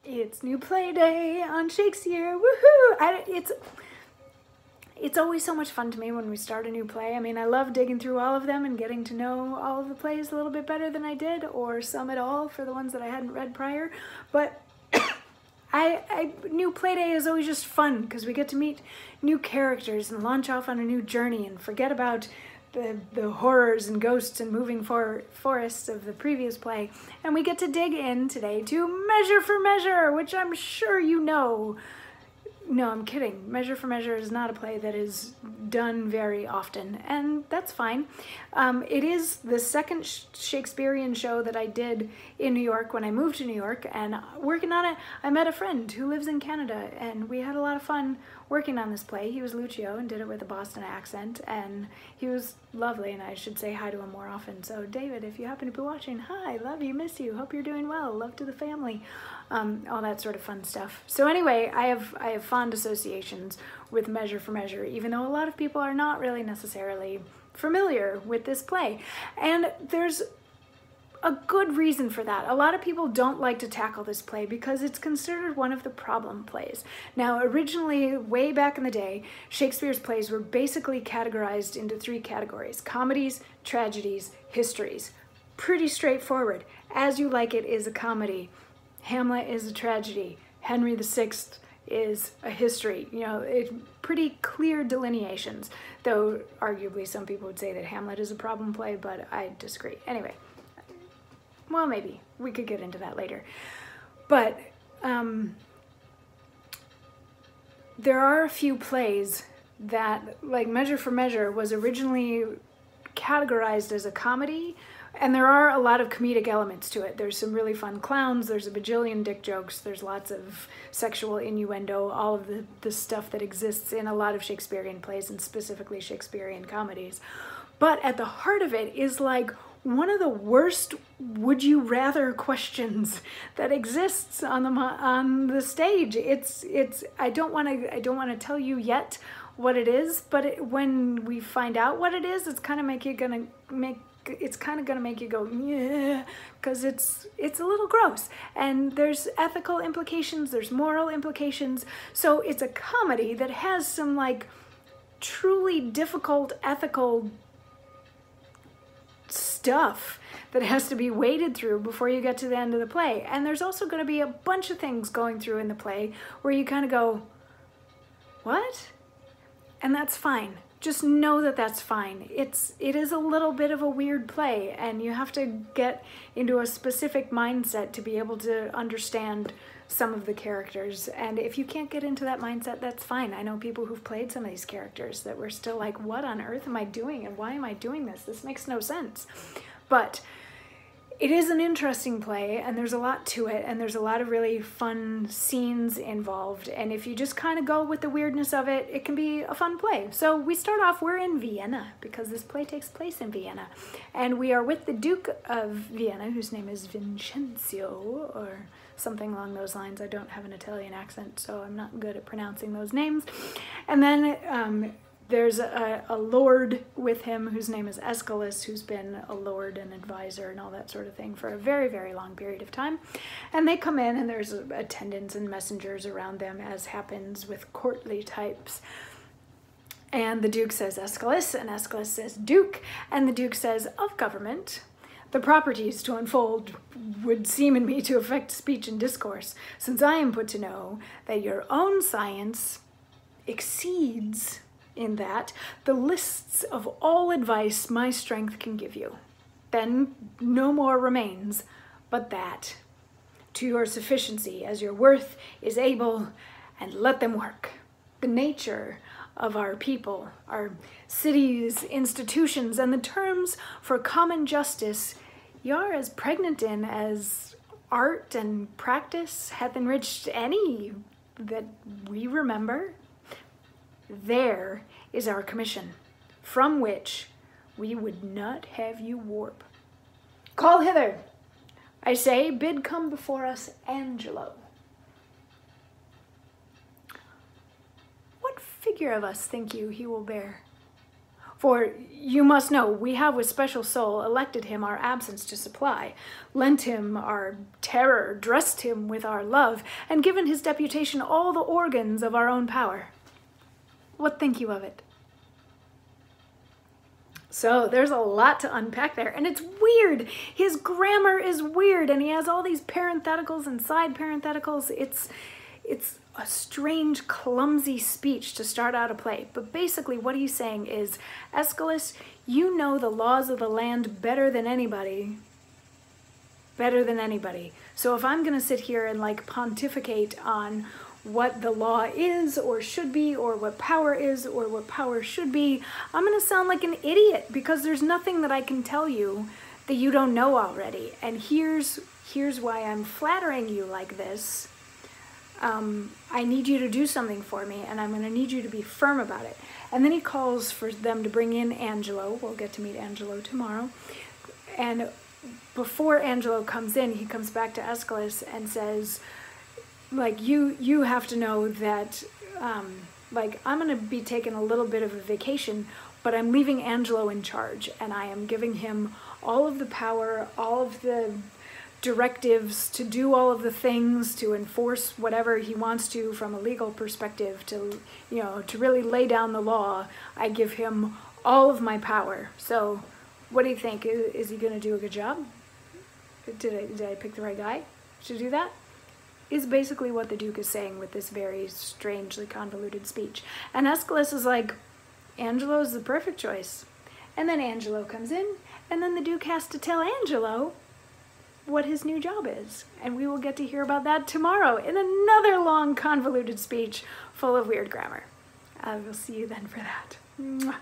It's new play day on Shakesyear, woohoo! It's always so much fun to me when we start a new play. I mean, I love digging through all of them and getting to know all of the plays a little bit better than I did, or some at all for the ones that I hadn't read prior. But new play day is always just fun because we get to meet new characters and launch off on a new journey and forget about the horrors and ghosts and moving forests of the previous play. And we get to dig in today to Measure for Measure, which I'm sure you know. No, I'm kidding. Measure for Measure is not a play that is done very often, and that's fine. It is the second Shakespearean show that I did in New York when I moved to New York, and working on it, I met a friend who lives in Canada, and we had a lot of fun working on this play. He was Lucio and did it with a Boston accent, and he was lovely, and I should say hi to him more often. So David, if you happen to be watching, hi, love you, miss you, hope you're doing well, love to the family, all that sort of fun stuff. So anyway, I have fond associations with Measure for Measure, even though a lot of people are not really necessarily familiar with this play. And there's a good reason for that. A lot of people don't like to tackle this play because it's considered one of the problem plays. Now, originally, way back in the day, Shakespeare's plays were basically categorized into three categories: comedies, tragedies, histories. Pretty straightforward. As You Like It is a comedy. Hamlet is a tragedy. Henry VI is a history. You know, it's pretty clear delineations, though arguably some people would say that Hamlet is a problem play, but I disagree. Anyway, well, maybe we could get into that later. But there are a few plays that, like Measure for Measure, was originally categorized as a comedy, and there are a lot of comedic elements to it. There's some really fun clowns, there's a bajillion dick jokes, there's lots of sexual innuendo, all of the stuff that exists in a lot of Shakespearean plays, and specifically Shakespearean comedies. But at the heart of it is like one of the worst would you rather questions that exists on the stage. I don't want to tell you yet what it is, but when we find out what it is, it's kind of gonna make you go, yeah, because it's a little gross, and there's ethical implications, there's moral implications. So it's a comedy that has some like truly difficult ethical stuff that has to be waded through before you get to the end of the play. And there's also going to be a bunch of things going through in the play where you kind of go, what? And that's fine. Just know that that's fine. It is a little bit of a weird play, and you have to get into a specific mindset to be able to understand some of the characters. And if you can't get into that mindset, that's fine. I know people who've played some of these characters that were still like, what on earth am I doing, and why am I doing this? This makes no sense. But it is an interesting play, and there's a lot to it, and there's a lot of really fun scenes involved. And if you just kind of go with the weirdness of it, it can be a fun play. So we start off, we're in Vienna, because this play takes place in Vienna. And we are with the Duke of Vienna, whose name is Vincenzo, or something along those lines. I don't have an Italian accent, so I'm not good at pronouncing those names. And then there's a lord with him whose name is Aeschylus, who's been a lord and advisor and all that sort of thing for a very, very long period of time. And they come in, and there's attendants and messengers around them, as happens with courtly types. And the Duke says Aeschylus, and Aeschylus says Duke, and the Duke says, of government, the properties to unfold would seem in me to affect speech and discourse, since I am put to know that your own science exceeds in that the lists of all advice my strength can give you. Then no more remains but that. To your sufficiency as your worth is able, and let them work. The nature of our people, our cities, institutions, and the terms for common justice, y'are as pregnant in as art and practice hath enriched any that we remember. There is our commission, from which we would not have you warp. Call hither, I say, bid come before us Angelo. What figure of us think you he will bear? For you must know, we have with special soul elected him our absence to supply, lent him our terror, dressed him with our love, and given his deputation all the organs of our own power. What think you of it? So there's a lot to unpack there, and it's weird. His grammar is weird, and he has all these parentheticals and side parentheticals. It's a strange, clumsy speech to start out a play. But basically what he's saying is, Aeschylus, you know the laws of the land better than anybody. Better than anybody. So if I'm gonna sit here and like pontificate on what the law is or should be, or what power is or what power should be, I'm gonna sound like an idiot, because there's nothing that I can tell you that you don't know already. And here's why I'm flattering you like this. I need you to do something for me, and I'm going to need you to be firm about it. And then he calls for them to bring in Angelo. We'll get to meet Angelo tomorrow. And before Angelo comes in, he comes back to Aeschylus and says, like, you have to know that, like, I'm going to be taking a little bit of a vacation, but I'm leaving Angelo in charge, and I am giving him all of the power, all of the directives to do all of the things, to enforce whatever he wants to from a legal perspective, to, you know, to really lay down the law. I give him all of my power. So what do you think? Is he going to do a good job? Did I pick the right guy to do that? Is basically what the Duke is saying with this very strangely convoluted speech. And Aeschylus is like, Angelo's the perfect choice. And then Angelo comes in, and then the Duke has to tell Angelo what his new job is. And we will get to hear about that tomorrow in another long, convoluted speech full of weird grammar. I will see you then for that. Mwah.